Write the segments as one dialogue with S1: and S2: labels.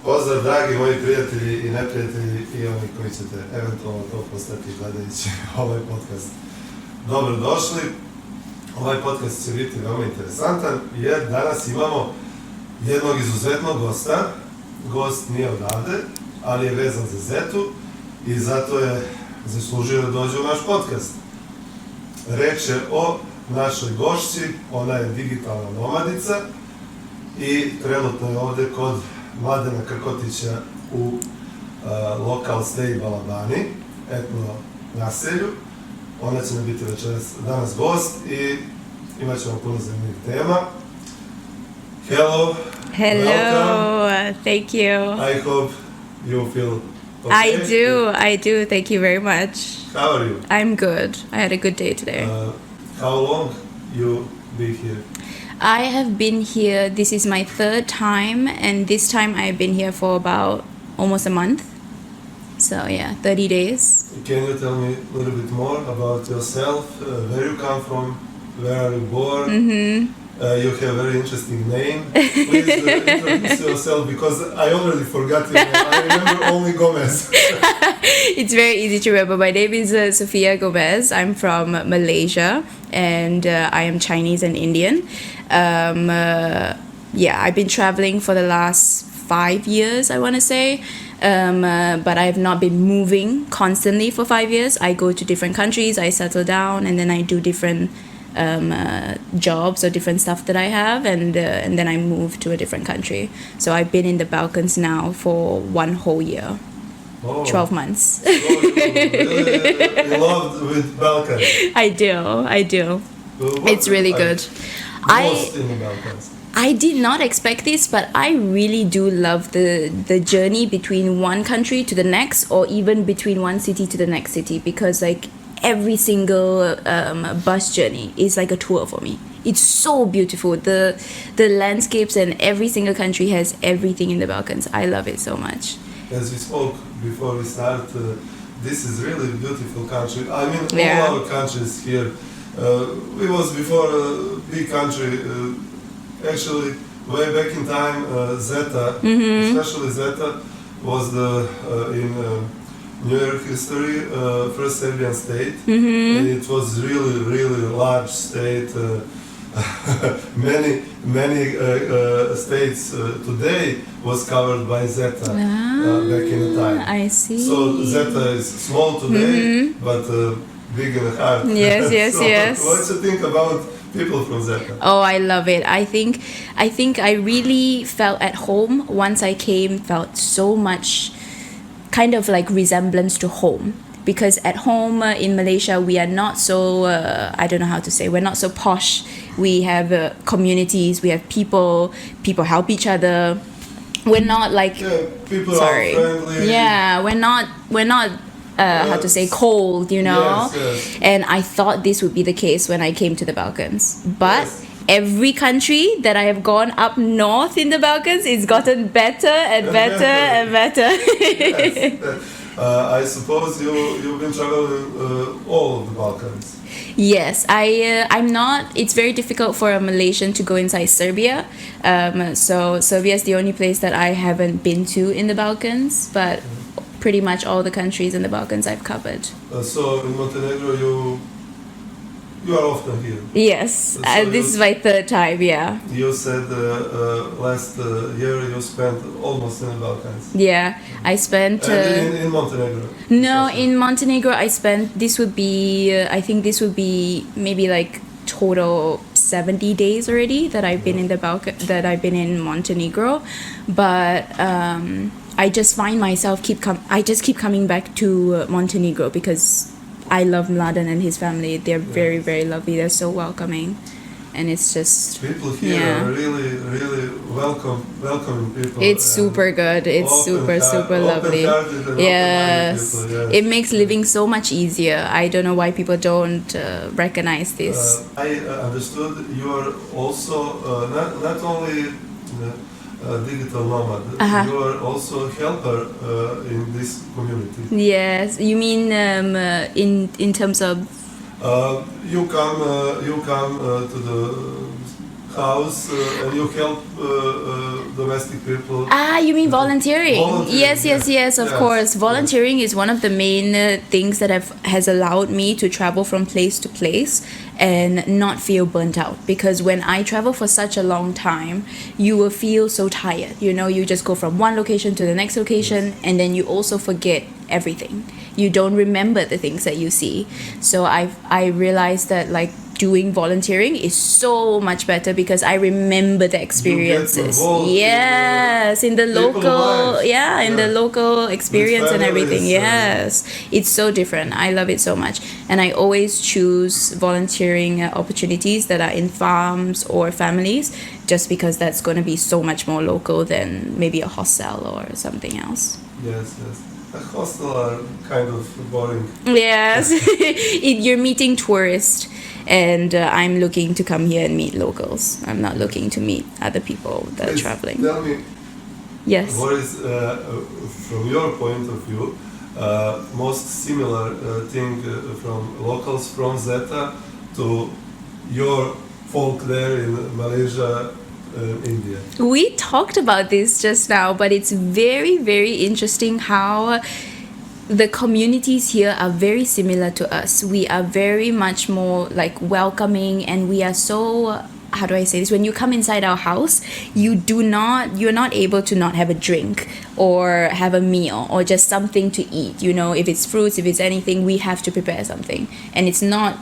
S1: Pozdrav dragi moji prijatelji i neprijatelji i oni koji ćete eventualno to postati gledajući ovaj podcast. Dobrodošli. Ovaj podcast će biti veoma interesantan jer danas imamo jednog izuzetnog gosta. Gost nije odavde, ali je vezan za Zetu i zato je zaslužio da dođe u naš podcast. Reč je o našoj gošći, ona je digitalna nomadica i trenutno je ovde kod Mladena Krkotića u lokal stay Balabani, etno naselju. Ona će nam biti danas gost i imat ćemo puno zanimljivih tema. Hello.
S2: Hello,
S1: welcome.
S2: Thank you.
S1: I hope you feel okay.
S2: I do, thank you very much.
S1: How are you?
S2: I'm good. I had a good day today.
S1: How long you be here?
S2: I have been here, this is my third time, and this time I've been here for about almost a month. So yeah, 30 days.
S1: Can you tell me a little bit more about yourself? Where you come from? Where are you born?
S2: Mm-hmm.
S1: You have a very interesting name. Please introduce yourself because I already forgot your name. I remember only Gomez.
S2: It's very easy to remember. My name is Sofia Gomez. I'm from Malaysia and I am Chinese and Indian. I've been traveling for the last 5 years, I want to say. But I have not been moving constantly for 5 years. I go to different countries, I settle down, and then I do different jobs or different stuff that I have, and then I move to a different country. So I've been in the Balkans now for 1 whole year. 12 months.
S1: So you loved with Balkans.
S2: I do. It's really good.
S1: Most in the Balkans.
S2: I did not expect this, but I really do love the journey between one country to the next, or even between one city to the next city, because like every single bus journey is like a tour for me. It's so beautiful. The landscapes and every single country has everything in the Balkans. I love it so much.
S1: As we spoke before we start, this is really a beautiful country. I mean,
S2: Yeah.
S1: all our countries here. We was before a big country. Actually, way back in time, Zeta, especially Zeta, was in New York history first Serbian state, and it was really large state. Many states today was covered by Zeta back in the time.
S2: I see.
S1: So Zeta is small today, but big in the heart.
S2: Yes.
S1: What do you think about people from Zeta?
S2: Oh, I love it. I think I really felt at home once I came. Felt so much kind of like resemblance to home, because at home in Malaysia we are not so I don't know how to say, we're not so posh. We have communities, we have people help each other. We're not like
S1: People are friendly.
S2: Yeah, we're not how to say, cold, you know.
S1: Yes.
S2: And I thought this would be the case when I came to the Balkans, but
S1: Yes.
S2: every country that I have gone up north in the Balkans, it's gotten better and better and better.
S1: Yes. I suppose you've been traveling all of the Balkans.
S2: Yes, I'm not. It's very difficult for a Malaysian to go inside Serbia. So Serbia is the only place that I haven't been to in the Balkans, but pretty much all the countries in the Balkans I've covered.
S1: So in Montenegro, you are often here.
S2: Yes,
S1: So
S2: this is my third time. Yeah.
S1: You said last year you spent almost in the Balkans.
S2: Yeah, I spent.
S1: And in Montenegro.
S2: No,
S1: especially.
S2: in Montenegro I spent. This would be. I think this would be maybe like total 70 days already that I've been in the that I've been in Montenegro, but I just find myself I just keep coming back to Montenegro because I love Mladen and his family. They're very, very lovely. They're so welcoming, and it's just
S1: People here are really welcoming people.
S2: It's super good. It's super lovely. Yes, it makes living so much easier. I don't know why people don't recognize this.
S1: I understood you are also not only digital nomad. You are also a helper in this community.
S2: Yes, you mean in terms of
S1: you come to the house and you help domestic people.
S2: Ah, you mean volunteering? Yes, of course. Volunteering is one of the main things that has allowed me to travel from place to place and not feel burnt out. Because when I travel for such a long time, you will feel so tired. You know, you just go from one location to the next location, and then you also forget everything. You don't remember the things that you see. So I realized that like doing volunteering is so much better because I remember the experiences. Yes, in the local, in the local experience and everything. Yes, it's so different. I love it so much, and I always choose volunteering opportunities that are in farms or families, just because that's going to be so much more local than maybe a hostel or something else.
S1: Yes. A hostel are kind of boring.
S2: Yes, you're meeting tourists, and I'm looking to come here and meet locals. I'm not looking to meet other people that are traveling.
S1: Tell me,
S2: yes,
S1: what is, from your point of view, most similar thing from locals from Zeta to your folk there in Malaysia, India?
S2: We talked about this just now, but it's very, very interesting how the communities here are very similar to us. We are very much more like welcoming, and we are so, how do I say this? When you come inside our house, you're not able to not have a drink or have a meal or just something to eat. You know, if it's fruits, if it's anything, we have to prepare something. And it's not,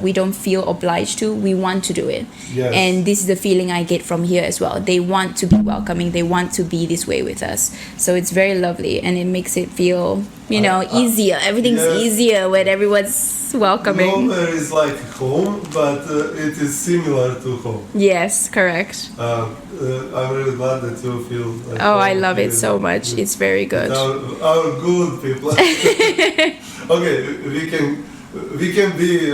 S2: we don't feel obliged to, we want to do it.
S1: Yes.
S2: And this is the feeling I get from here as well. They want to be welcoming. They want to be this way with us. So it's very lovely, and it makes it feel, easier. Everything's easier when everyone's welcoming.
S1: Nowhere is like home, but it is similar to home.
S2: Yes, correct.
S1: I'm really glad that you feel like
S2: Oh,
S1: home.
S2: I love it so much. It's very good.
S1: Our good people. Okay, we can be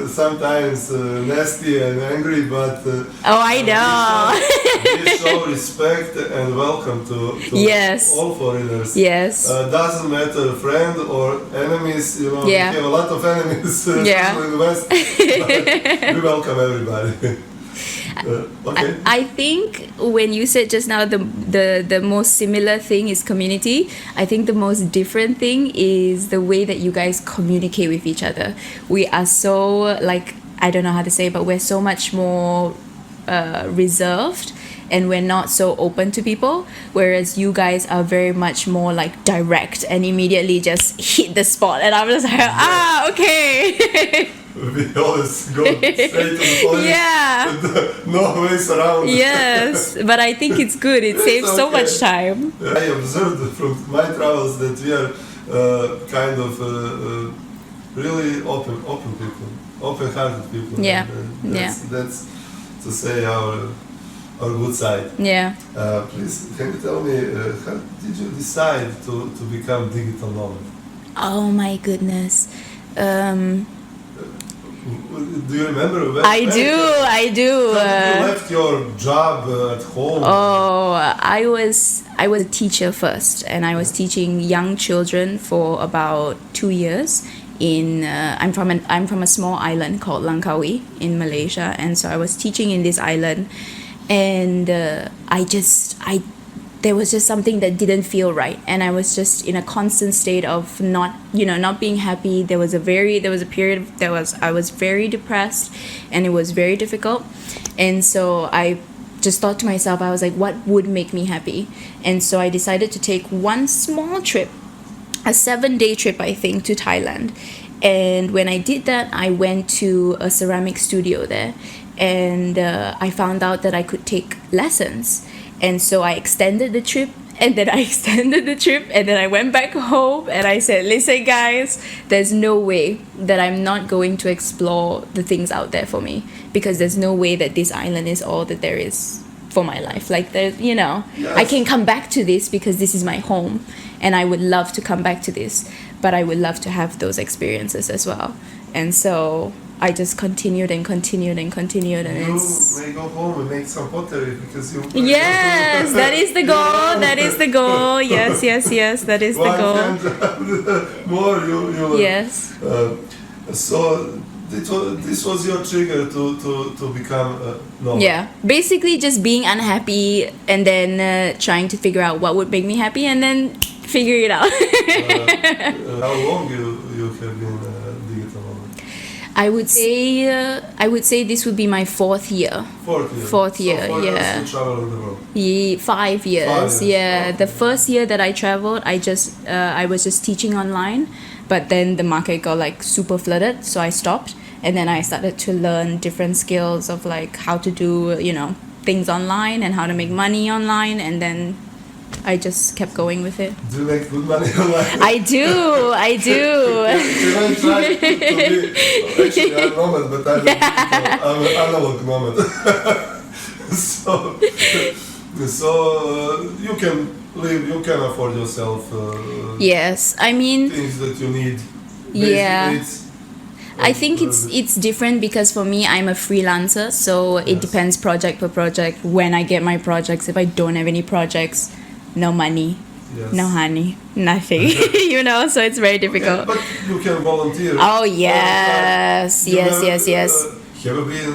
S1: sometimes nasty and angry, but
S2: oh, I know.
S1: we show respect and welcome to
S2: Yes.
S1: all foreigners.
S2: Yes.
S1: Doesn't matter friend or enemies. You know, we have a lot of enemies, especially in the West. But we welcome everybody. Okay.
S2: I think when you said just now the most similar thing is community, I think the most different thing is the way that you guys communicate with each other. We are so, like, I don't know how to say, but we're so much more reserved, and we're not so open to people, whereas you guys are very much more like direct and immediately just hit the spot, and I'm just like, okay.
S1: We always go straight to the point.
S2: Yeah.
S1: No ways around.
S2: Yes, but I think it's good. It saves so much time.
S1: I observed from my travels that we are kind of really open people, open-hearted people.
S2: Yeah.
S1: That's to say our good side.
S2: Yeah.
S1: Please, can you tell me how did you decide to become digital nomad?
S2: Oh my goodness.
S1: Do you remember?
S2: I do.
S1: You left your job at home.
S2: Oh, I was a teacher first, and I was teaching young children for about 2 years. I'm from a small island called Langkawi in Malaysia, and so I was teaching in this island, and there was just something that didn't feel right, and I was just in a constant state of not being happy. There was a period I was very depressed, and it was very difficult, and so I just thought to myself, I was like, what would make me happy? And so I decided to take one small trip, a 7-day trip, I think, to Thailand. And when I did that, I went to a ceramic studio there, and I found out that I could take lessons. And so I extended the trip, and then I extended the trip, and then I went back home, and I said, listen guys, there's no way that I'm not going to explore the things out there for me, because there's no way that this island is all that there is for my life. Like, there's,
S1: Yes.
S2: I can come back to this because this is my home, and I would love to come back to this, but I would love to have those experiences as well. And so I just continued and continued and continued, and
S1: you may go home and make some pottery because you.
S2: Yes, that is the goal. That is the goal. Yes, that is the goal.
S1: More you.
S2: Yes.
S1: So this was your trigger to become a nomad.
S2: Yeah, basically just being unhappy and then trying to figure out what would make me happy and then figure it out.
S1: How long you have been digital nomad?
S2: I would say this would be my fourth year.
S1: Fourth year.
S2: Year,
S1: so 4
S2: yeah.
S1: years you traveled the world.
S2: 5 years.
S1: 5 years.
S2: Yeah.
S1: Okay.
S2: The first year that I traveled, I was just teaching online, but then the market got like super flooded, so I stopped, and then I started to learn different skills of like how to do things online and how to make money online, and then I just kept going with it.
S1: Do you make good money online?
S2: I do.
S1: Can I try to be... Actually, I'm nomad, but I'm an analog nomad. so you can live, you can afford yourself
S2: Yes, I mean,
S1: things that you need.
S2: Yeah.
S1: Needs.
S2: I think it's different because for me, I'm a freelancer, so it
S1: Yes.
S2: depends project per project. When I get my projects, if I don't have any projects, no money,
S1: Yes.
S2: no honey, nothing. So it's very difficult.
S1: Yeah, but you can volunteer.
S2: Oh yes,
S1: You
S2: yes,
S1: have,
S2: yes, yes.
S1: Have you been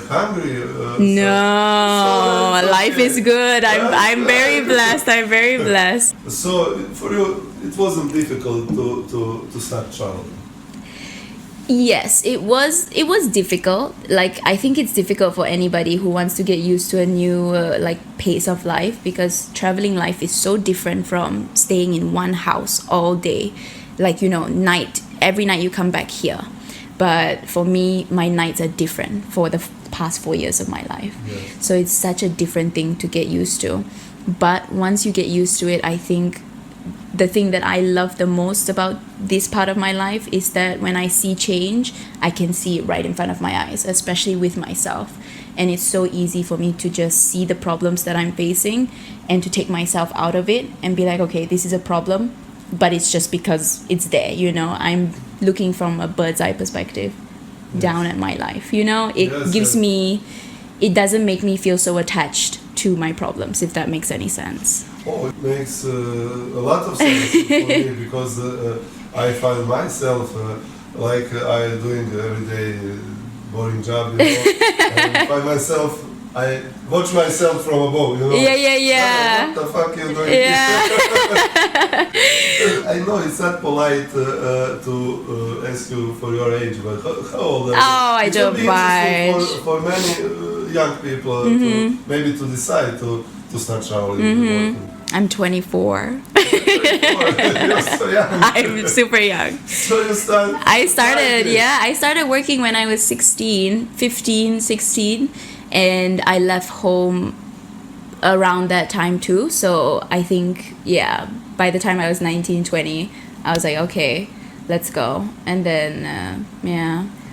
S1: hungry?
S2: No,
S1: so
S2: life
S1: okay.
S2: is good. I'm very blessed. I'm very blessed.
S1: So for you, it wasn't difficult to start traveling.
S2: Yes, it was difficult. Like, I think it's difficult for anybody who wants to get used to a new pace of life, because traveling life is so different from staying in one house all day. Like, every night you come back here. But for me, my nights are different for the past 4 years of my life.
S1: Yes.
S2: So it's such a different thing to get used to. But once you get used to it, I think the thing that I love the most about this part of my life is that when I see change, I can see it right in front of my eyes, especially with myself. And it's so easy for me to just see the problems that I'm facing and to take myself out of it and be like, okay, this is a problem, but it's just because it's there, I'm looking from a bird's eye perspective down at my life, It gives me, it doesn't make me feel so attached to my problems, if that makes any sense.
S1: Oh, it makes a lot of sense for me, because I find myself like I doing every day boring job, and find myself, I watch myself from above,
S2: Yeah.
S1: What the fuck you doing?
S2: Yeah.
S1: I know it's not polite to ask you for your age, but how old are you?
S2: Oh, I
S1: It would
S2: don't
S1: be interesting
S2: mind.
S1: for many young people to decide to start traveling. Working.
S2: I'm 24.
S1: You're so young.
S2: I'm super young.
S1: So you start.
S2: I started working when I was 15, 16, and I left home around that time too. So I think, by the time I was 19, 20, I was like, okay, let's go. And then,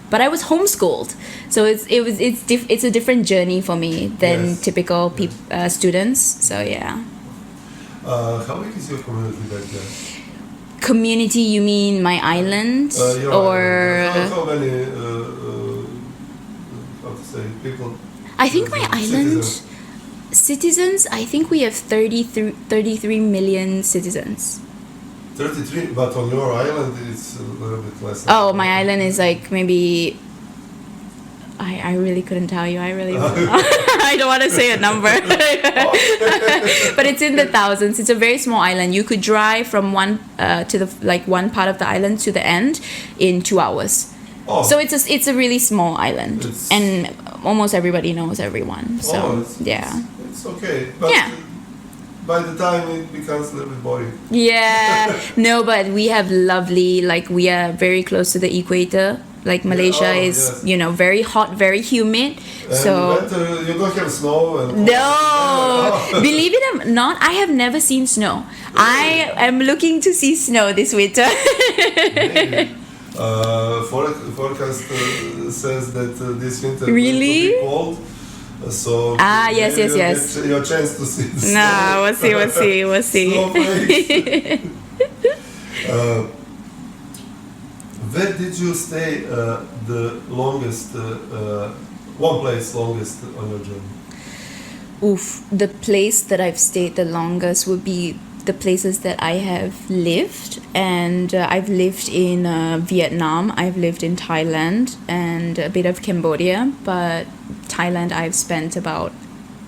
S2: but I was homeschooled, so it's a different journey for me than
S1: Yes.
S2: typical students. So yeah.
S1: How big is your community back there?
S2: Community, you mean my island?
S1: Your
S2: Or
S1: island. How many, how to say, people?
S2: I think my island
S1: Citizens.
S2: citizens, I think we have 33 million citizens.
S1: 33, but on your island it's a little bit less.
S2: Oh, my island is like maybe, I really couldn't tell you. I really don't know. I don't want to say a number. But it's in the thousands. It's a very small island. You could drive from one one part of the island to the end in 2 hours.
S1: Oh.
S2: So it's a really small island, and almost everybody knows everyone. So
S1: It's okay. But
S2: Yeah.
S1: by the time it becomes a little bit boring.
S2: Yeah, no, but we have lovely, we are very close to the equator. Like Malaysia is,
S1: yes.
S2: Very hot, very humid.
S1: And
S2: So
S1: winter, you don't have snow and
S2: no, believe it or not, I have never seen snow. I am looking to see snow this winter.
S1: Maybe. Forecast says that this winter
S2: Really?
S1: will be cold. So
S2: Yes.
S1: get your chance to see the snow.
S2: No, we'll see.
S1: Snowflakes. Where did you stay the longest? One place longest on your journey?
S2: Oof, the place that I've stayed the longest would be the places that I have lived, and I've lived in Vietnam, I've lived in Thailand, and a bit of Cambodia. But Thailand, I've spent about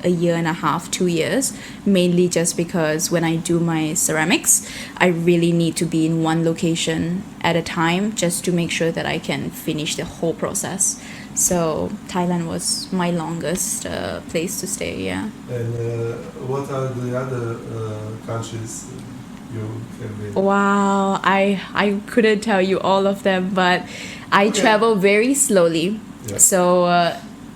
S2: a year and a half, 2 years, mainly just because when I do my ceramics, I really need to be in one location at a time just to make sure that I can finish the whole process. So Thailand was my longest place to stay, yeah.
S1: And what are the other countries you have been?
S2: Wow, I couldn't tell you all of them, but I travel very slowly.
S1: Yeah.
S2: So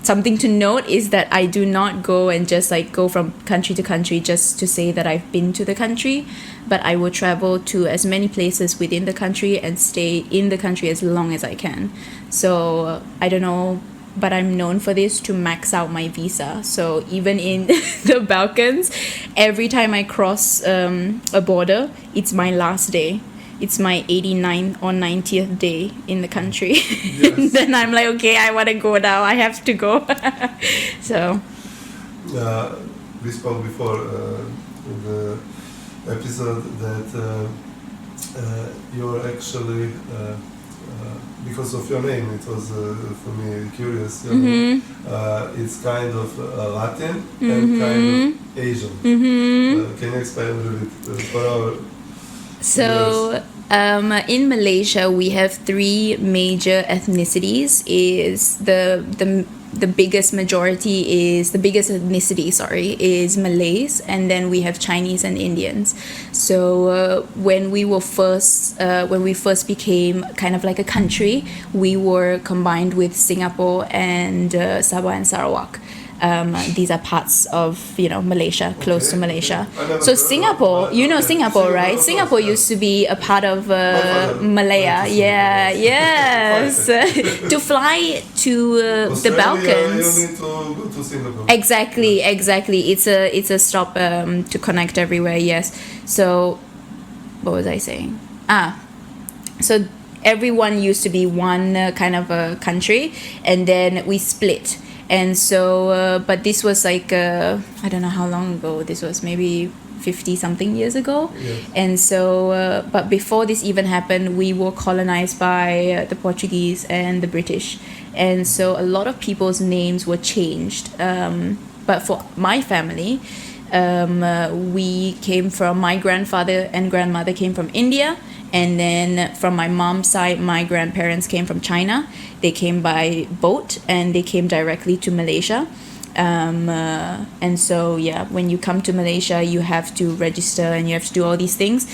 S2: something to note is that I do not go and just like go from country to country just to say that I've been to the country, but I will travel to as many places within the country and stay in the country as long as I can. So I don't know, but I'm known for this, to max out my visa. So even in the Balkans, every time I cross a border, it's my last day. It's my 89th or 90th day in the country.
S1: Yes.
S2: Then I'm like, okay, I want to go now. I have to go. So.
S1: We spoke before in the episode that you're actually, because of your name, it was for me curious. It's kind of Latin and kind of Asian. Can you explain a little bit for our
S2: So in Malaysia, we have 3 major ethnicities. Is the biggest ethnicity, is Malays, and then we have Chinese and Indians. So when we first became kind of like a country, we were combined with Singapore and Sabah and Sarawak. These are parts of, Malaysia, close to Malaysia. So Singapore, Singapore, right? Singapore used to be a part of Malaya. Yeah, yes. To fly to the Balkans.
S1: You need to go to Singapore.
S2: Exactly. It's a stop to connect everywhere. Yes. So, what was I saying? So everyone used to be one kind of a country, and then we split. And so, but this was like, I don't know how long ago. This was maybe 50 something years ago.
S1: Yes.
S2: And so, but before this even happened, we were colonized by the Portuguese and the British. And so a lot of people's names were changed. But for my family, my grandfather and grandmother came from India. And then from my mom's side, my grandparents came from China. They came by boat and they came directly to Malaysia. And so, when you come to Malaysia, you have to register and you have to do all these things.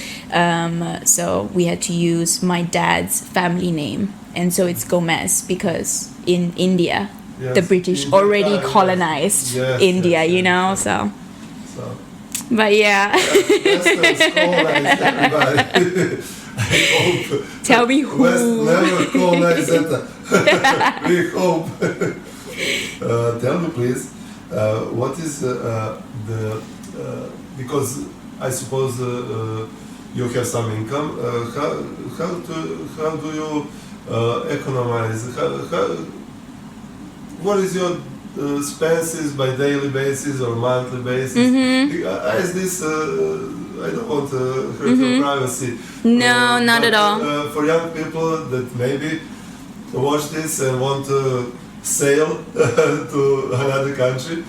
S2: So we had to use my dad's family name. And so it's Gomez because in India, the British already colonized India, so. But yeah.
S1: Everybody. I hope.
S2: Tell me who.
S1: West never colonize Zetu. We hope. Tell me please, what is because I suppose you have some income. How do you economize? What is your expenses by daily basis or monthly basis? Is this? I don't want to hurt your privacy.
S2: No, not at all.
S1: For young people that maybe watch this and want to sail to another country,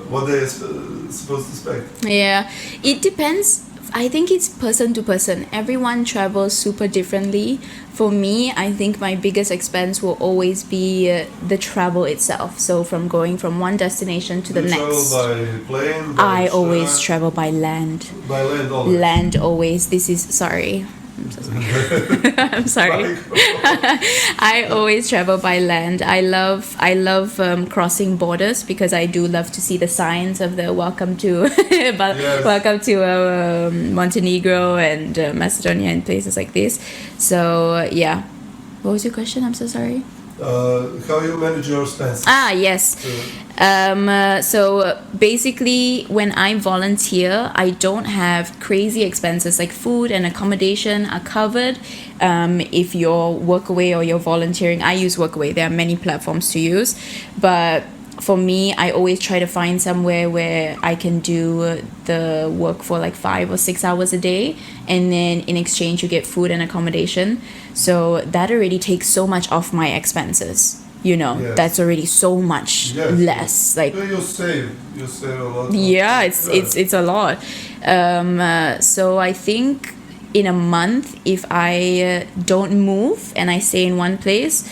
S1: what they supposed to expect?
S2: Yeah, it depends. I think it's person to person. Everyone travels super differently. For me, I think my biggest expense will always be the travel itself. So from going from one destination to the next.
S1: Travel by plane?
S2: I always travel by land.
S1: By land always?
S2: Land always. Sorry. I'm so sorry. I'm sorry. I always travel by land. I love crossing borders because I do love to see the signs of the welcome to welcome to Montenegro and Macedonia and places like this. So what was your question? I'm so sorry.
S1: How you manage your expenses?
S2: Yes. So basically, when I volunteer, I don't have crazy expenses like food and accommodation are covered. If you're workaway or you're volunteering, I use workaway. There are many platforms to use, but for me, I always try to find somewhere where I can do the work for like 5 or 6 hours a day, and then in exchange you get food and accommodation. So that already takes so much off my expenses.
S1: Yes.
S2: That's already so much less. Like
S1: you save a lot.
S2: yeah, it's a lot. So I think in a month, if I don't move and I stay in one place,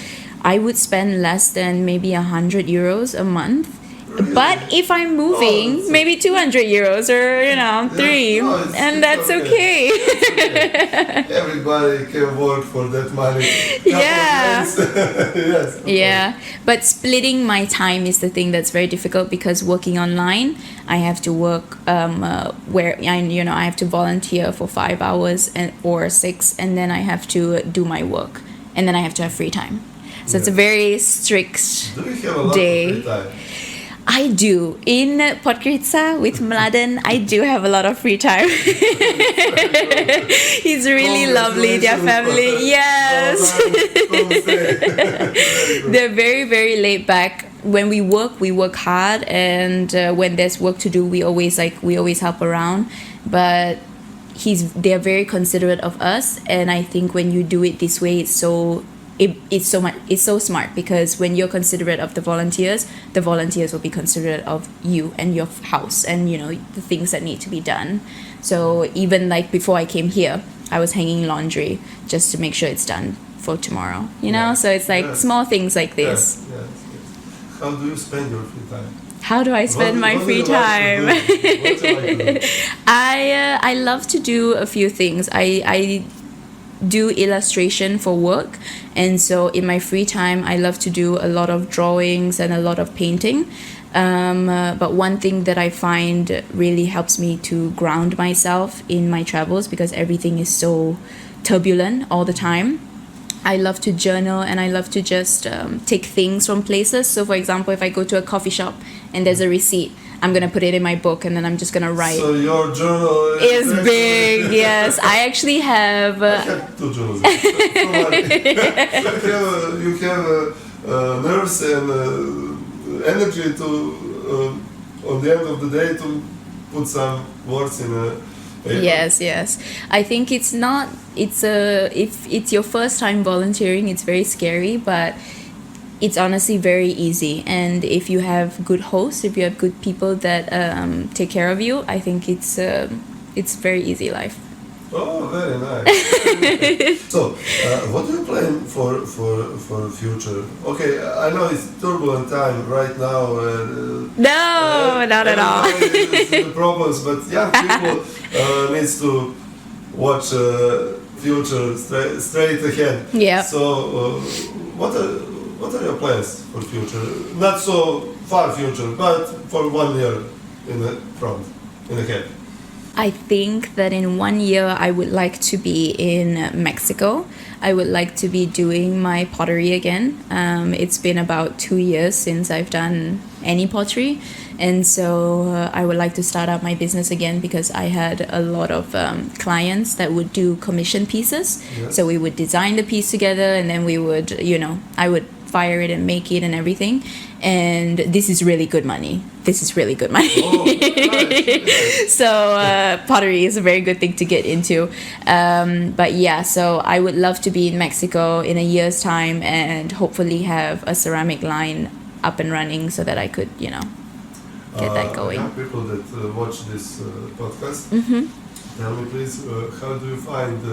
S2: I would spend less than maybe 100 euros a month.
S1: Really?
S2: But if I'm moving, maybe 200 euros or, 3, and that's okay.
S1: Everybody can work for that money.
S2: Yeah.
S1: Yes.
S2: Yeah. But splitting my time is the thing that's very difficult, because working online, I have to work where, I have to volunteer for 5 hours or 6, and then I have to do my work, and then I have to have free time. So it's a very strict
S1: Do you have a lot
S2: day.
S1: of free time?
S2: I do. In Podcastu with Mladen, I do have a lot of free time. He's really lovely, their family. Yes. They're very, very laid back. When we work hard, and when there's work to do, we always help around. But they're very considerate of us, and I think when you do it this way, it's so smart, because when you're considerate of the volunteers will be considerate of you and your house and the things that need to be done. So even like before I came here, I was hanging laundry just to make sure it's done for tomorrow. So it's like small things like this.
S1: Yes. How do you spend your free time?
S2: How do I spend my free time? I love to do a few things. I do illustration for work, and so in my free time I love to do a lot of drawings and a lot of painting, but one thing that I find really helps me to ground myself in my travels, because everything is so turbulent all the time, I love to journal, and I love to just take things from places. So for example, if I go to a coffee shop and there's a receipt, I'm going to put it in my book, and then I'm just going to write.
S1: So your journal
S2: is big, yes. I actually have...
S1: I have 2 journals. You have nerves and energy to, on the end of the day, to put some words in a paper.
S2: Yes. I think if it's your first time volunteering, it's very scary, but it's honestly very easy. And if you have good hosts, if you have good people that take care of you, I think it's very easy life.
S1: Oh, very nice. So, what do you plan for future? Okay, I know it's turbulent time right now.
S2: No, not at all.
S1: The problems, but young people needs to watch future straight ahead.
S2: Yeah.
S1: So, what are your plans for future? Not so far future, but for 1 year in the front, in the head.
S2: I think that in 1 year I would like to be in Mexico. I would like to be doing my pottery again. It's been about 2 years since I've done any pottery, and so I would like to start up my business again, because I had a lot of clients that would do commission pieces.
S1: Yes.
S2: So we would design the piece together, and then we would, I would fire it and make it and everything, and this is really good money.
S1: Oh, nice.
S2: So pottery is a very good thing to get into, but yeah, so I would love to be in Mexico in a year's time, and hopefully have a ceramic line up and running, so that I could get that going.
S1: Young people that watch this podcast, tell me please, how do you find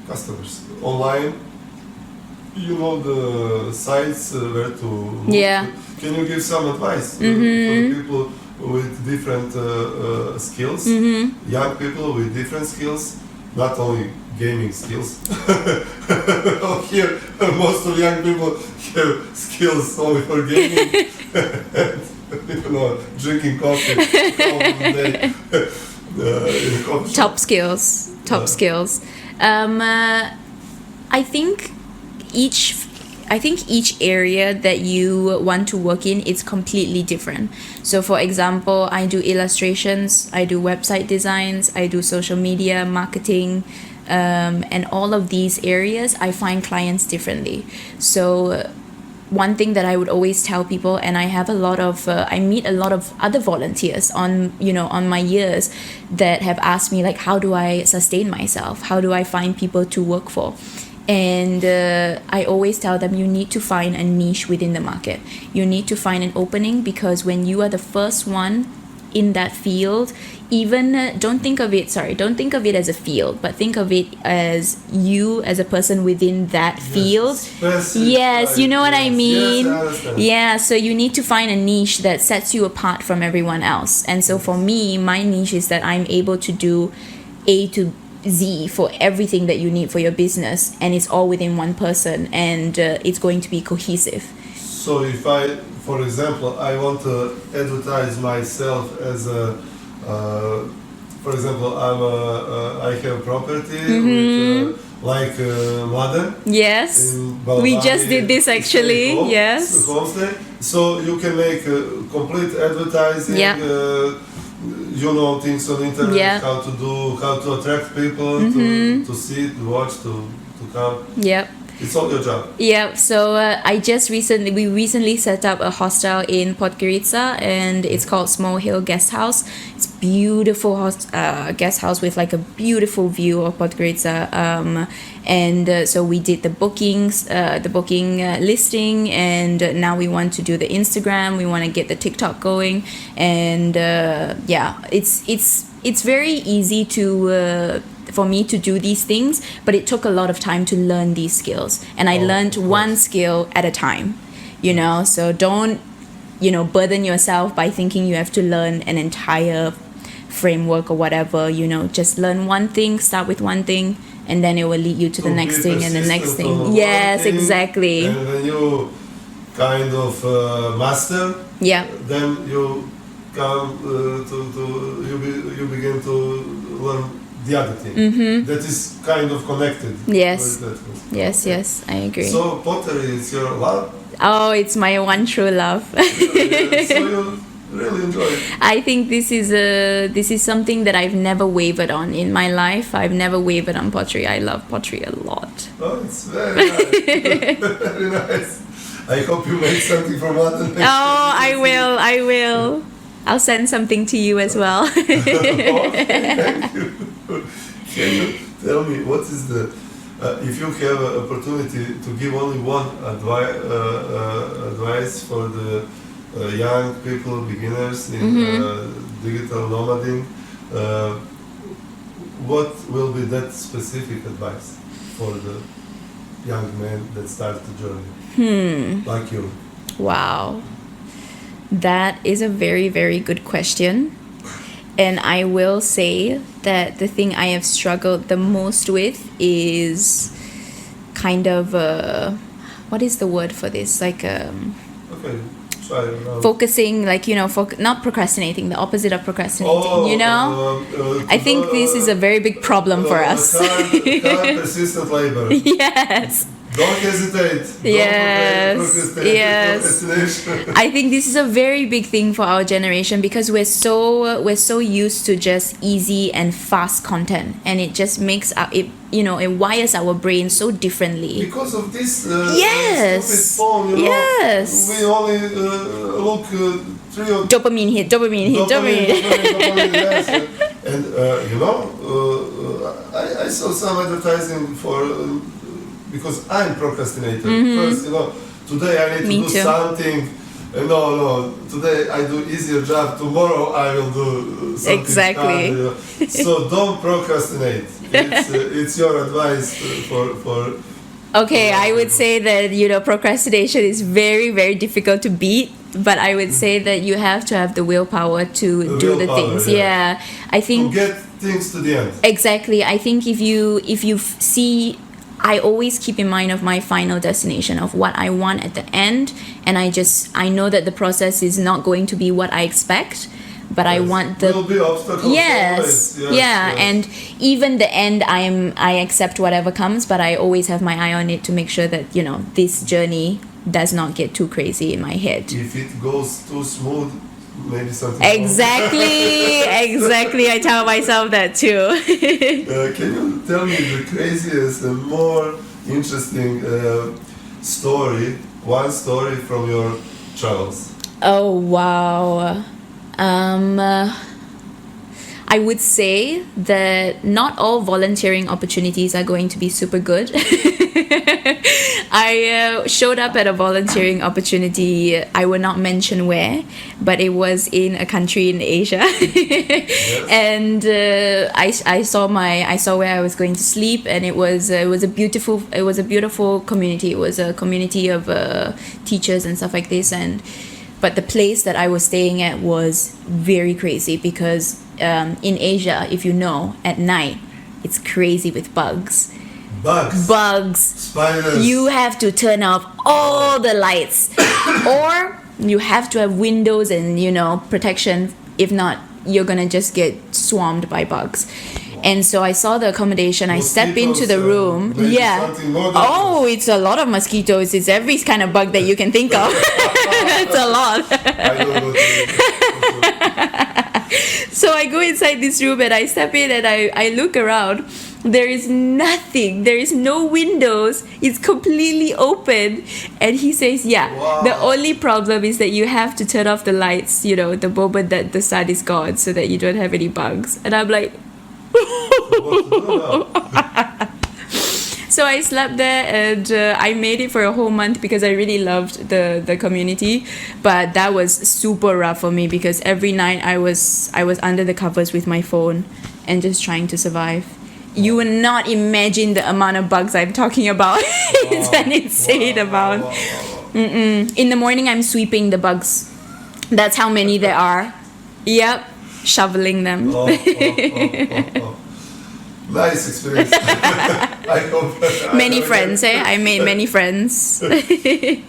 S1: customers online? The sites where to look.
S2: Yeah.
S1: Can you give some advice for people with different skills, young people with different skills, not only gaming skills? Here, most of young people have skills only for gaming, drinking coffee all the day in a coffee shop.
S2: Top skills. I think each area that you want to work in is completely different. So for example, I do illustrations, I do website designs, I do social media marketing, and all of these areas I find clients differently. So one thing that I would always tell people, and I have a lot of I meet a lot of other volunteers on my years that have asked me, like, how do I sustain myself, how do I find people to work for? And I always tell them, you need to find a niche within the market. You need to find an opening, because when you are the first one in that field, even don't think of it as a field, but think of it as you as a person within that field. Yes, you know what I mean?
S1: Yes, I understand.
S2: Yeah, so you need to find a niche that sets you apart from everyone else. And so for me, my niche is that I'm able to do A to Z for everything that you need for your business, and it's all within one person, and it's going to be cohesive.
S1: So if I, for example, I want to advertise myself as a, for example, I have property with mlada.
S2: Yes,
S1: In Balabani,
S2: we just did this actually. Yes.
S1: Homestay. So you can make complete advertising.
S2: Yeah.
S1: Things on internet,
S2: Yeah.
S1: how to attract people to see, to watch, to come.
S2: Yep.
S1: It's all your job.
S2: Yeah, so we recently set up a hostel in Podgorica, and it's called Small Hill Guest House. It's beautiful guest house with like a beautiful view of Podgorica. So we did the bookings, the booking listing, and now we want to do the Instagram. We want to get the TikTok going, and it's very easy to. For me to do these things, but it took a lot of time to learn these skills, and I learned one skill at a time, so don't burden yourself by thinking you have to learn an entire framework or whatever. Just learn one thing, start with one thing, and then it will lead you to the next thing and the next thing. Yes, exactly.
S1: And when you kind of master, then you come you begin to learn the other thing that is kind of connected.
S2: Yes.
S1: With that.
S2: Yes, I agree.
S1: So pottery is your love?
S2: Oh, it's my one true love.
S1: So you really enjoy it?
S2: I think this is something that I've never wavered on in my life. I've never wavered on pottery. I love pottery a lot.
S1: Oh, it's very nice. Very nice. I hope you make something from that.
S2: Oh, I will. I'll send something to you as well.
S1: Okay, thank you. Can you tell me what is the, if you have an opportunity to give only one advice for the young people, beginners in digital nomading, what will be that specific advice for the young men that start the journey, like you?
S2: Wow. That is a very, very good question. And I will say that the thing I have struggled the most with is kind of, what is the word for this? Like,
S1: Okay, try it.
S2: focusing, like, not procrastinating, the opposite of procrastinating, I think this is a very big problem for us.
S1: Hard persistent labor.
S2: Yes.
S1: Don't hesitate.
S2: Yes.
S1: Procrastination.
S2: I think this is a very big thing for our generation, because we're so used to just easy and fast content, and it just makes it wires our brain so differently.
S1: Because of this
S2: Yes.
S1: stupid phone,
S2: Yes.
S1: we only look three or
S2: Dopamine hit.
S1: dopamine, yes. And I saw some advertising for. Because I'm procrastinator. First, today I need to do something. No, today I do easier job. Tomorrow I will do something.
S2: Exactly.
S1: Hard, So don't procrastinate. It's your advice for.
S2: Okay, I would say that procrastination is very, very difficult to beat. But I would say that you have to have the willpower to do the things. Yeah, I think
S1: to get things to the end.
S2: Exactly. I think if you see. I always keep in mind of my final destination of what I want at the end, and I know that the process is not going to be what I expect, but I want the
S1: will be obstacles.
S2: yes,
S1: yes.
S2: And even the end, I accept whatever comes, but I always have my eye on it to make sure that this journey does not get too crazy in my head.
S1: If it goes too smooth, maybe something.
S2: Exactly. I tell myself that too.
S1: Can you tell me the craziest and more interesting story one story from your travels.
S2: Oh wow. I would say that not all volunteering opportunities are going to be super good. I showed up at a volunteering opportunity. I will not mention where, but it was in a country in Asia.
S1: Yes.
S2: And I saw where I was going to sleep, and it was a beautiful community. It was a community of teachers and stuff like this, but the place that I was staying at was very crazy because in Asia, if you know, at night it's crazy with bugs. Bugs.
S1: Spiders.
S2: You have to turn off all the lights, or you have to have windows and protection. If not, you're gonna just get swarmed by bugs. And so I saw the accommodation. I step into the room. Yeah. Oh, it's a lot of mosquitoes. It's every kind of bug that you can think of. It's a lot.
S1: I don't know.
S2: So I go inside this room and I step in and I look around. There is nothing. There is no windows. It's completely open. And he says,
S1: Wow.
S2: The only problem is that you have to turn off the lights, the moment that the sun is gone so that you don't have any bugs. And I'm like... So I slept there and I made it for a whole month because I really loved the community. But that was super rough for me because every night I was under the covers with my phone and just trying to survive. You will not imagine the amount of bugs I'm talking about. It's an insane amount. In the morning I'm sweeping the bugs. That's how many there are. Yep, shoveling them.
S1: Nice experience. I hope.
S2: Many friends, I made many friends.
S1: Did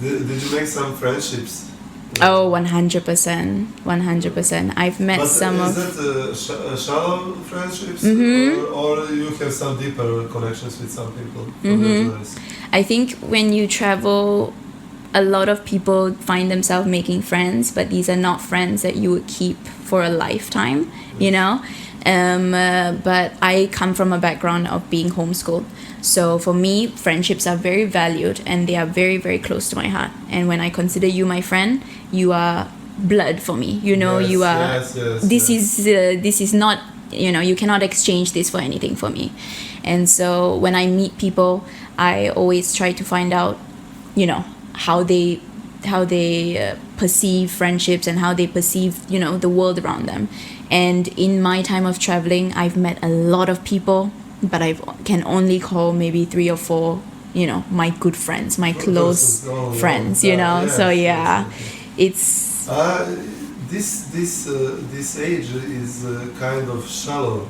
S1: you make some friendships?
S2: Oh, 100%. 100%. I've met
S1: But
S2: some
S1: is
S2: of...
S1: that shallow friendships? Or you have some deeper connections with some people from the tourists?
S2: I think when you travel, a lot of people find themselves making friends, but these are not friends that you would keep for a lifetime, But I come from a background of being homeschooled. So for me, friendships are very valued and they are very, very close to my heart. And when I consider you my friend, you are blood for me. You are... This is not... you cannot exchange this for anything for me. And so when I meet people, I always try to find out, how they perceive friendships and how they perceive, the world around them. And in my time of traveling, I've met a lot of people, but I can only call maybe 3 or 4, my good friends, my close friends, So it's...
S1: This age is kind of shallow.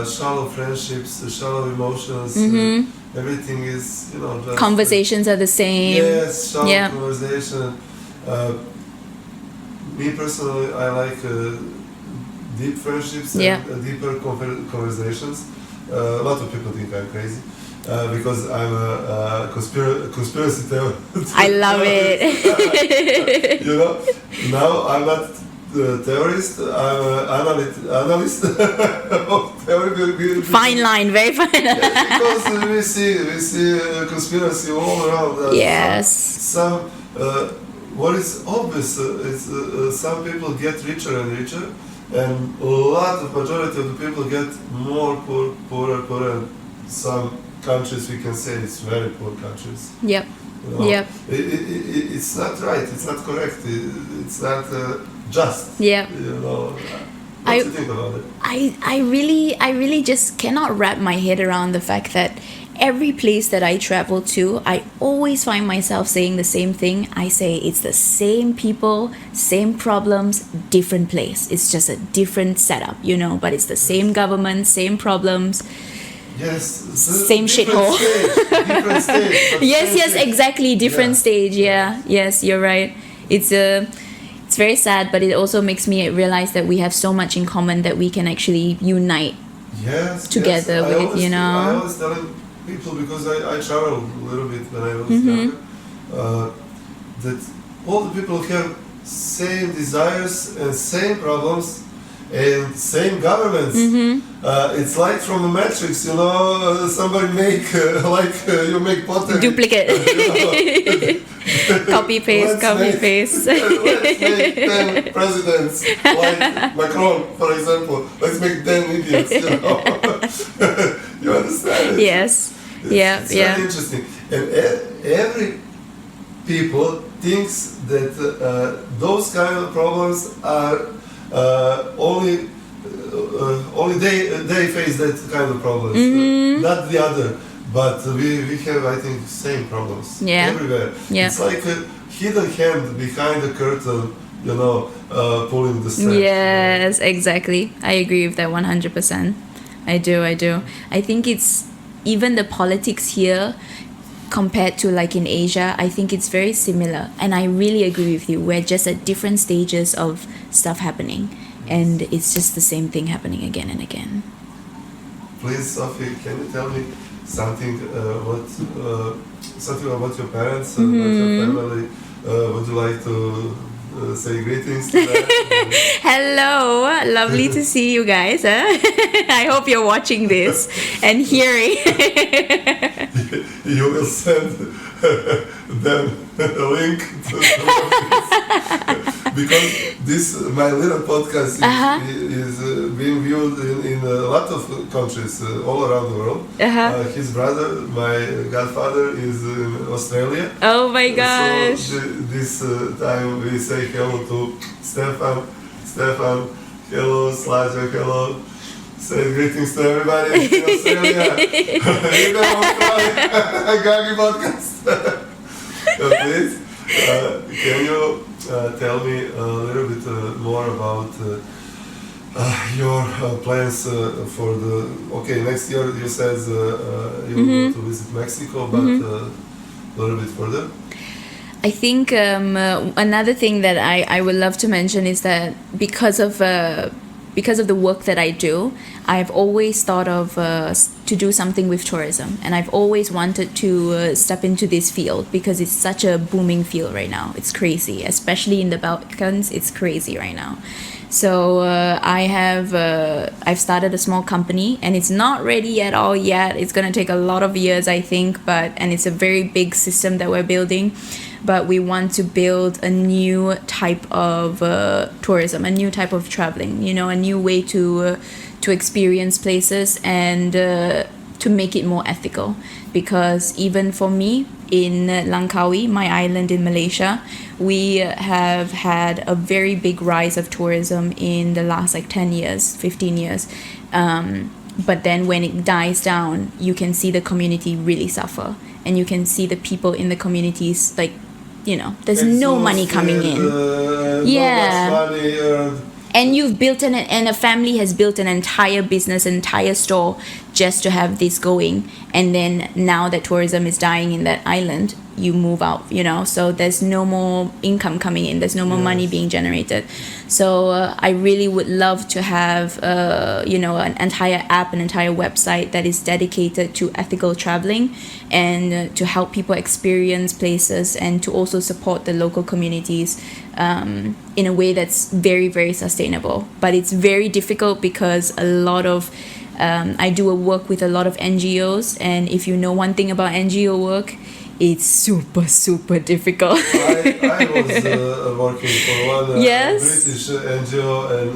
S1: Shallow friendships, shallow emotions. Everything is, just...
S2: Conversations are the same.
S1: Yes, shallow conversation. Me personally, I like deep friendships and deeper conversations. A lot of people think I'm crazy because I'm a conspiracy theorist.
S2: I love it.
S1: Now I'm not the theorist, I'm an analyst of theory.
S2: Fine line, very fine.
S1: Because we see conspiracy all around us.
S2: Yes.
S1: What is obvious is some people get richer and richer, and majority of the people get more poorer, and some countries we can say it's very poor countries.
S2: Yep.
S1: It's not right. It's not correct. It's not just.
S2: Yeah.
S1: What do you think about it?
S2: I really just cannot wrap my head around the fact that every place that I travel to, I always find myself saying the same thing. I say it's the same people, same problems, different place. It's just a different setup, but it's the same government, same problems.
S1: Yes.
S2: Same shithole.
S1: Different stage.
S2: Yes, exactly. Different stage. Yeah. Yes, you're right. It's very sad, but it also makes me realize that we have so much in common that we can actually unite together with,
S1: I always tell people, because I traveled a little bit when I was younger, that all the people have same desires and same problems, and same governments. It's like from the Matrix, you know, somebody make you make potter.
S2: Duplicate. Copy paste.
S1: Let's make 10 presidents like Macron, for example. Let's make 10 idiots, you know. You understand it?
S2: Yes.
S1: It's very interesting. And every people thinks that those kind of problems are only they face that kind of problems, not the other. But we have, I think, same problems everywhere.
S2: Yeah.
S1: It's like a hidden hand behind the curtain, you know, pulling the strings.
S2: Yes, exactly. I agree with that 100%. I do. I think it's even the politics here compared to like in Asia, I think it's very similar. And I really agree with you. We're just at different stages of stuff happening. And it's just the same thing happening again and again.
S1: Please, Sofi, can you tell me something something about your parents, about your family? Would you like to say greetings to them?
S2: Hello, lovely to see you guys. I hope you're watching this and hearing.
S1: You will send them a link to because this my little podcast is being viewed in a lot of countries all around the world. His brother, my godfather, is in Australia.
S2: Oh my gosh!
S1: So this time we say hello to Stefan, hello, Slađa, hello. Say greetings to everybody in Australia. In the Gagi podcast. Please, can you tell me a little bit more about your plans for the... Okay, next year you said you will go to visit Mexico, but a little bit further.
S2: I think another thing that I would love to mention is that because of the work that I do, I've always thought of to do something with tourism, and I've always wanted to step into this field because it's such a booming field right now. It's crazy, especially in the Balkans. It's crazy right now. So I've started a small company, and it's not ready at all yet. It's gonna take a lot of years, I think, and it's a very big system that we're building. But we want to build a new type of tourism, a new type of traveling, you know, a new way to experience places and to make it more ethical. Because even for me, in Langkawi, my island in Malaysia, we have had a very big rise of tourism in the last 10 years, 15 years. But then when it dies down, you can see the community really suffer. And you can see the people in the communities, there's no money coming in. And you've built and a family has built an entire business, entire store just to have this going. And then now that tourism is dying in that island, you move out, so there's no more income coming in. There's no more money being generated. So I really would love to have, an entire app, an entire website that is dedicated to ethical traveling and to help people experience places and to also support the local communities in a way that's very, very sustainable. But it's very difficult because a lot of I do a work with a lot of NGOs, and if you know one thing about NGO work, it's super, super difficult.
S1: I was working for one British NGO, and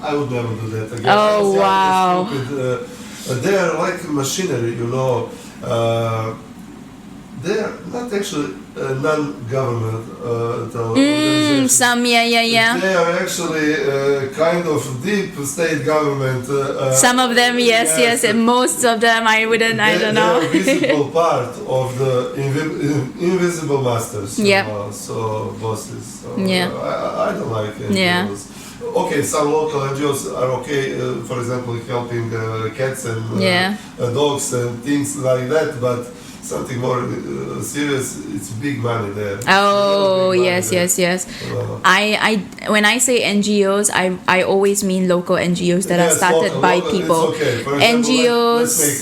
S1: I would never do that again.
S2: Oh, wow.
S1: They are like machinery, they are not actually non-government organizations.
S2: Some, yeah.
S1: They are actually kind of deep state government.
S2: Some of them, yes, and most of them I don't know.
S1: They are visible part of the invisible masters, so bosses. So I don't like NGOs. Okay, some local NGOs are okay, for example, helping cats and dogs and things like that, but something more serious, it's big money there.
S2: Oh, yes. I when I say NGOs, I always mean local NGOs that are started by people.
S1: Okay. For
S2: example,
S1: NGOs. Let's make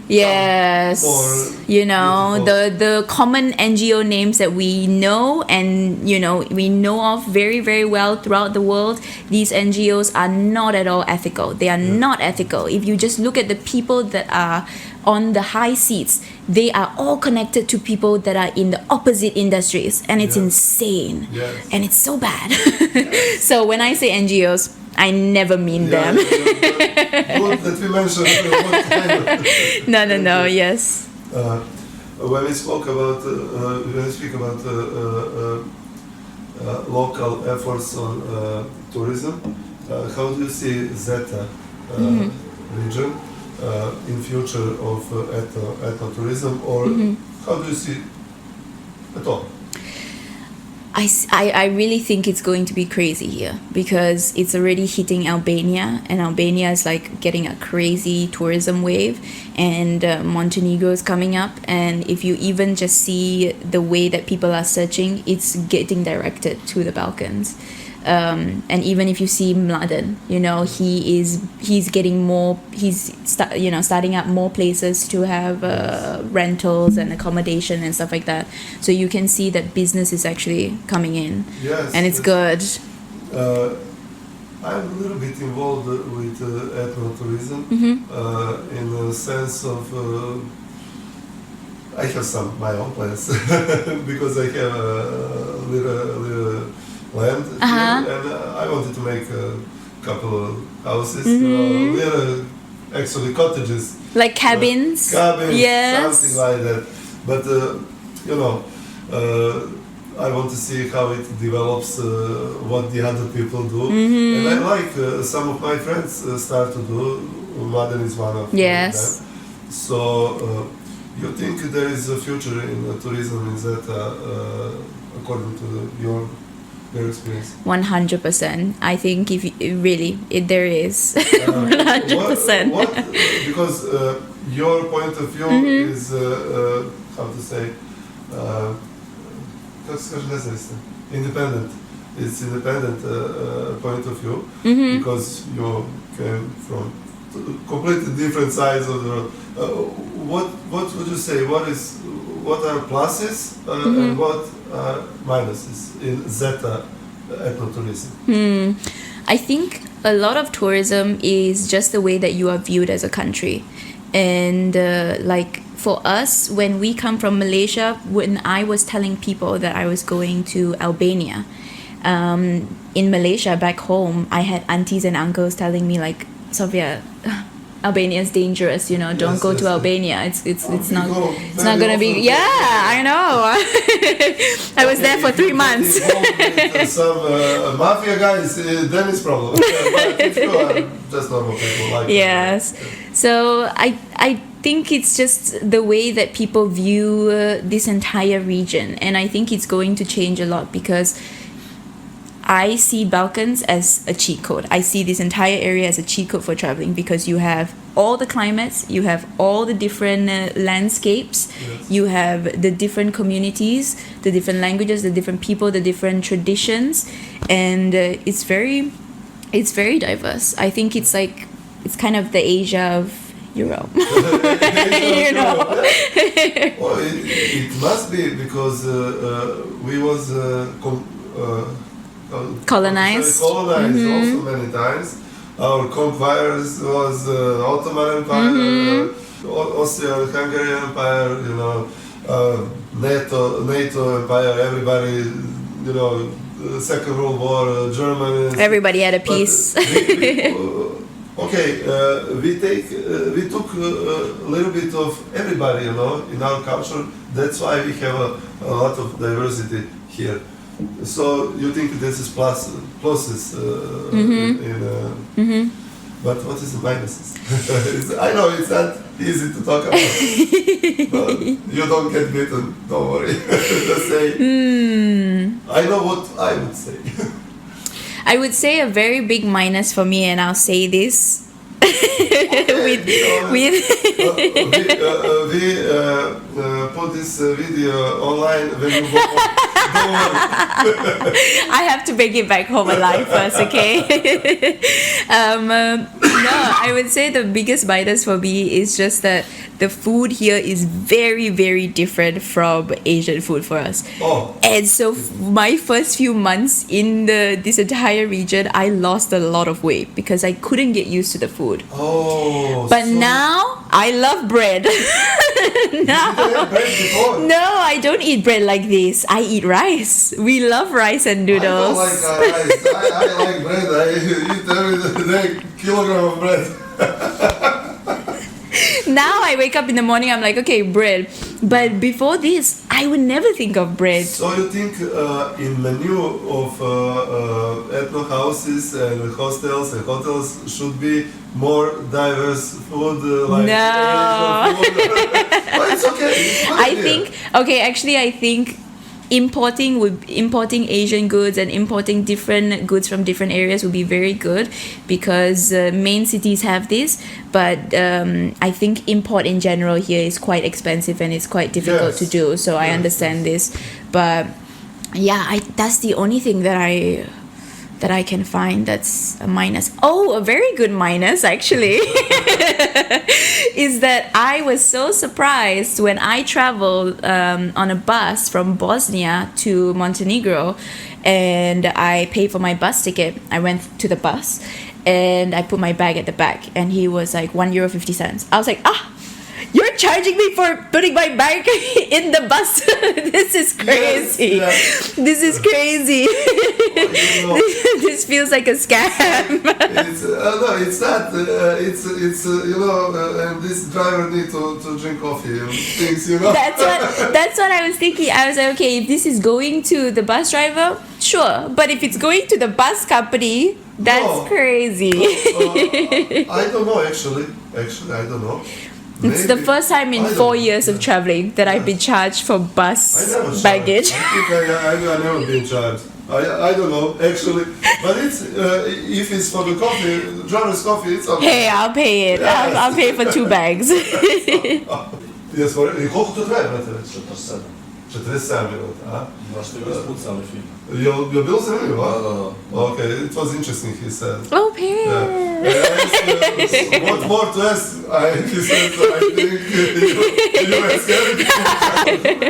S2: Yes,
S1: more
S2: you know,
S1: beautiful.
S2: the common NGO names that we know and we know of very, very well throughout the world. These NGOs are not at all ethical. They are not ethical. If you just look at the people that are on the high seats, they are all connected to people that are in the opposite industries, and it's insane.
S1: Yes.
S2: And it's so bad. So when I say NGOs, I never mean them.
S1: Good that we mentioned what kind of
S2: No, yes.
S1: when we spoke about when we speak about local efforts on tourism, how do you see Zeta region in future of ethno-tourism, or how do you see at all?
S2: I really think it's going to be crazy here because it's already hitting Albania, and Albania is like getting a crazy tourism wave, and Montenegro is coming up, and if you even just see the way that people are searching, it's getting directed to the Balkans. And even if you see Mladen, he's getting more, starting up more places to have rentals and accommodation and stuff like that. So you can see that business is actually coming in, and it's good.
S1: I'm a little bit involved with ethno-tourism in the sense of I have my own plans because I have a little land here, and I wanted to make a couple of houses, little actually cottages,
S2: like cabins, yes,
S1: something like that. But I want to see how it develops, what the other people do, and I like some of my friends start to do. Mladen is one of them. So you think there is a future in tourism in Zeta, according to your experience?
S2: 100%. I think there is 100%.
S1: Because your point of view is how to say independent. It's independent point of view because you came from completely different sides of the world. What would you say? What are pluses and what are minuses in Zeta ethno-tourism?
S2: I think a lot of tourism is just the way that you are viewed as a country. And like for us, when we come from Malaysia, when I was telling people that I was going to Albania, in Malaysia back home, I had aunties and uncles telling me like, Sophia, Albania is dangerous, don't go to Albania. It's not gonna be. Yeah, I know. I was there for 3 months.
S1: With some mafia guys, then it's problem. But if you are just normal people like
S2: yes. So I think it's just the way that people view this entire region, and I think it's going to change a lot because I see Balkans as a cheat code. I see this entire area as a cheat code for traveling because you have all the climates, you have all the different landscapes, you have the different communities, the different languages, the different people, the different traditions, and it's very diverse. I think it's kind of the Asia of Europe.
S1: Well, it must be because we was
S2: colonized
S1: also many times. Our conquerors was Ottoman Empire, Austro-Hungarian Empire, NATO Empire, everybody, Second World War, Germany.
S2: Everybody had a piece.
S1: We took a little bit of everybody, in our culture. That's why we have a lot of diversity here. So you think this is pluses but what is the minuses? I know it's not easy to talk about, but you don't get beaten, don't worry. Just say, I know what I would say.
S2: I would say a very big minus for me, and I'll say this. We
S1: put this video online when you go home.
S2: I have to bring it back home alive first, okay? No, I would say the biggest minus for me is just that the food here is very, very different from Asian food for us.
S1: Oh.
S2: And so my first few months in this entire region, I lost a lot of weight because I couldn't get used to the food.
S1: Oh.
S2: But now I love bread. Now,
S1: you had bread before?
S2: no, I don't eat bread like this. I eat rice. We love rice and
S1: I don't
S2: noodles.
S1: like rice. I like bread. I eat every day kilogram of bread.
S2: Now I wake up in the morning, I'm like, okay, bread. But before this, I would never think of bread.
S1: So you think in menu of ethno houses and hostels and hotels should be more diverse food like
S2: No.
S1: Asian food? But it's okay. It's good
S2: I
S1: idea.
S2: think importing Asian goods and importing different goods from different areas would be very good because main cities have this, but I think import in general here is quite expensive and it's quite difficult
S1: Yes.
S2: to do. So I
S1: Yes.
S2: understand this, but yeah, that's the only thing that I can find that's a minus. Oh, a very good minus actually is that I was so surprised when I traveled on a bus from Bosnia to Montenegro, and I paid for my bus ticket. I went to the bus and I put my bag at the back, and he was like €1.50. I was like, you're charging me for putting my bag in the bus. This is crazy.
S1: Yes.
S2: This is crazy.
S1: You know,
S2: This feels like a scam.
S1: it's no, it's not. It's you know, and this driver need to drink coffee and things. You know.
S2: That's what I was thinking. I was like, okay, if this is going to the bus driver, sure. But if it's going to the bus company, that's
S1: No.
S2: crazy.
S1: I don't know actually. Actually, I don't know.
S2: It's the
S1: Maybe.
S2: first time in
S1: I don't
S2: 4
S1: know.
S2: years of traveling that I've been charged for
S1: I
S2: bus
S1: never
S2: baggage.
S1: charged. I think I never been charged. I don't know actually, but it's if it's for the coffee, driver's coffee, it's okay.
S2: Hey, I'll pay it. I'll pay for 2 bags.
S1: Jes, i koliko to traje, brate?
S3: 47.
S1: 47 minuta, a?
S3: Baš ste ga ispucali film.
S1: Je bilo zanimljivo, a?
S3: Da.
S1: Okay, it was interesting, he said.
S2: Oh, pay.
S1: Yeah. What more to ask? He said, I think you were scared.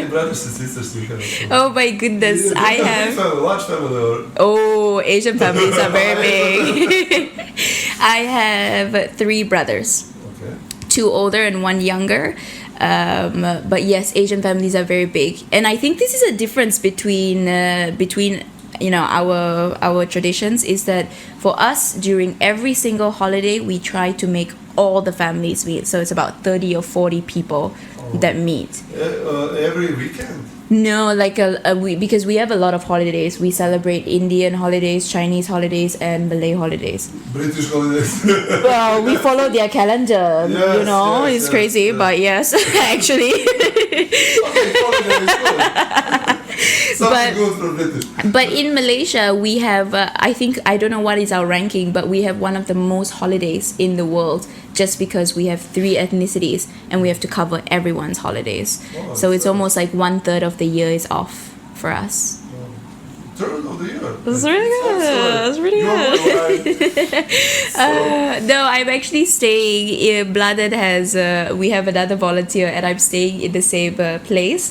S1: Brothers and sisters, we have.
S2: Oh my goodness, I have.
S1: Large family or?
S2: Oh, Asian families are very big. I have 3 brothers,
S1: Okay.
S2: 2 older and 1 younger. But yes, Asian families are very big, and I think this is a difference between our traditions is that for us during every single holiday we try to make all the families meet. So it's about 30 or 40 people that meet.
S1: Every weekend?
S2: No, like because we have a lot of holidays. We celebrate Indian holidays, Chinese holidays, and Malay holidays.
S1: British holidays.
S2: Well, we follow their calendar,
S1: Yes,
S2: it's
S1: yes,
S2: crazy,
S1: yes.
S2: but yes, actually.
S1: Okay, holiday is good. Something
S2: But-
S1: good for British.
S2: But in Malaysia, we have, I don't know what is our ranking, but we have one of the most holidays in the world just because we have 3 ethnicities and we have to cover everyone's holidays.
S1: Oh,
S2: So it's
S1: so-
S2: almost like 1/3 of the year is off for us.
S1: Turn of the year.
S2: That's really good. That's really good. No, I'm actually staying. Mlada has. We have another volunteer, and I'm staying in the same place,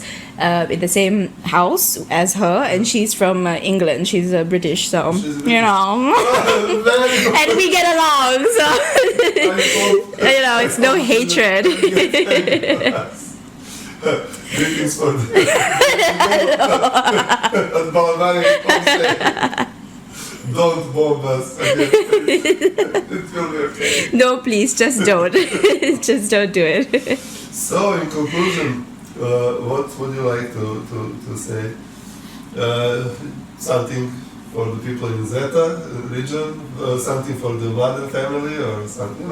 S2: in the same house as her, and she's from England. She's British, so
S1: She's
S2: you know, and we get along. So it's no hatred.
S1: Greetings for the at Balabani. Don't bomb us again. It will be okay.
S2: No, please, just don't. Just don't do it.
S1: So, in conclusion, what would you like to say? Something for the people in Zeta region, something for the Mladen family, or something,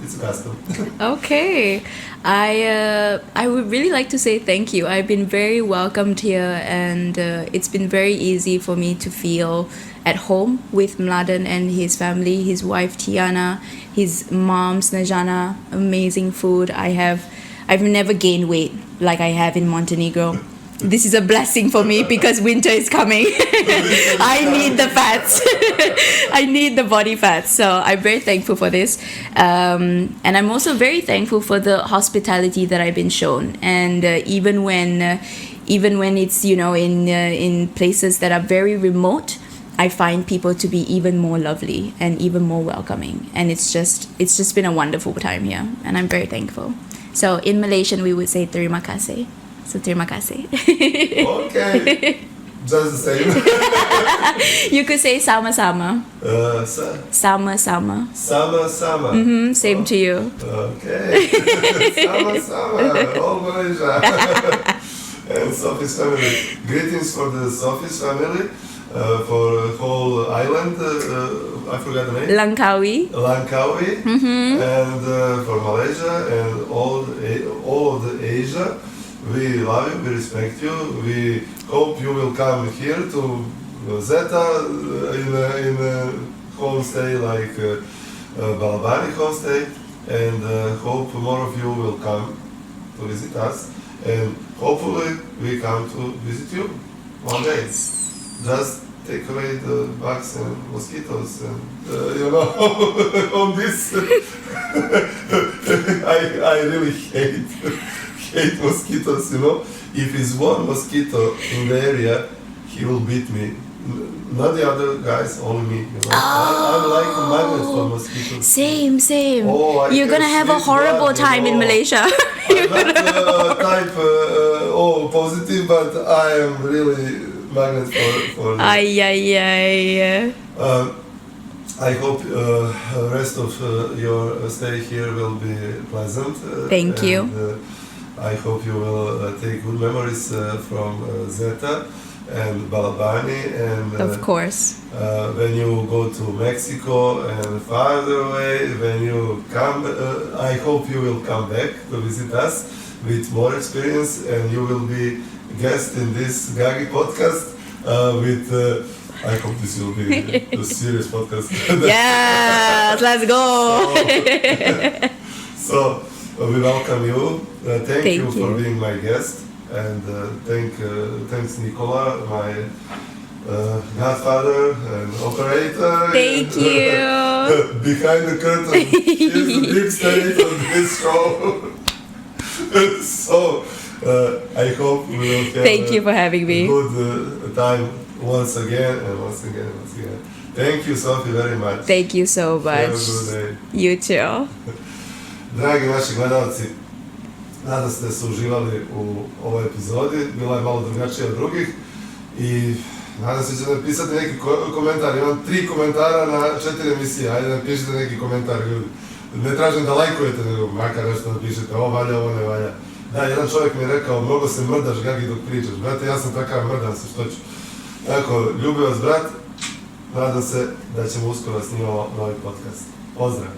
S1: it's a custom.
S2: Okay, I would really like to say thank you. I've been very welcomed here, and it's been very easy for me to feel at home with Mladen and his family, his wife Tiana, his mom Snejana. Amazing food. I've never gained weight like I have in Montenegro. this is a blessing for me because winter is coming. I need the fats. I need the body fats. So I'm very thankful for this. And I'm also very thankful for the hospitality that I've been shown. And even when it's, in places that are very remote, I find people to be even more lovely and even more welcoming. And it's just been a wonderful time here. And I'm very thankful. So in Malaysian, we would say terima kasih. So terima kasih.
S1: Okay. Just the same.
S2: You could say sama-sama. Sama-sama.
S1: Sama-sama.
S2: Same to you.
S1: Okay. Sama-sama. All Malaysia. And Sofi's family. Greetings for the Sofi's family. For the whole island, I forgot the name. Langkawi. And for Malaysia and all of the Asia. We love you, we respect you. We hope you will come here to Zetu in a homestay like Balabani homestay, and hope more of you will come to visit us, and hopefully we come to visit you one day. Just take away the bugs and mosquitoes and on this. I really hate mosquitoes, If it's one mosquito in the area, he will beat me. Not the other guys, only me. I'm like a magnet for mosquitoes.
S2: Same.
S1: Oh,
S2: you're gonna have a horrible time in Malaysia.
S1: I'm not type positive, but I am really magnet for
S2: Ay.
S1: I hope rest of your stay here will be pleasant.
S2: Thank you.
S1: I hope you will take good memories from Zetu and Balabani, and
S2: of course.
S1: When you go to Mexico and farther away, when you come, I hope you will come back to visit us with more experience, and you will be guest in this Gagi podcast with. I hope this will be a serious podcast.
S2: Yes, let's go.
S1: So we welcome you. Thank you for being my guest, and thanks Nicola, my godfather and operator.
S2: Thank you.
S1: Behind the curtain, he's the big stage of this show. So I hope we will have
S2: Thank you for having me.
S1: Good time once again. Thank you, Sofi, very much.
S2: Thank you so much.
S1: Have a good day.
S2: You too.
S1: Dragi naši gledalci, nadam se da ste uživali u ovoj epizodi, bila je malo drugačija od drugih i nadam se da ćete napisati neki komentar. Imam 3 komentara na 4 emisije, ajde napišite neki komentar ljudi. Ne tražim da lajkujete, nego makar nešto napišete, ovo valja, ovo ne valja. Da, jedan čovjek mi je rekao, mnogo se mrdaš Gagi dok pričaš. Brate, ja sam takav, mrdam se, što ću. Tako, ljubi vas brat, nadam se da ćemo uskoro snimamo novi podcast. Pozdrav!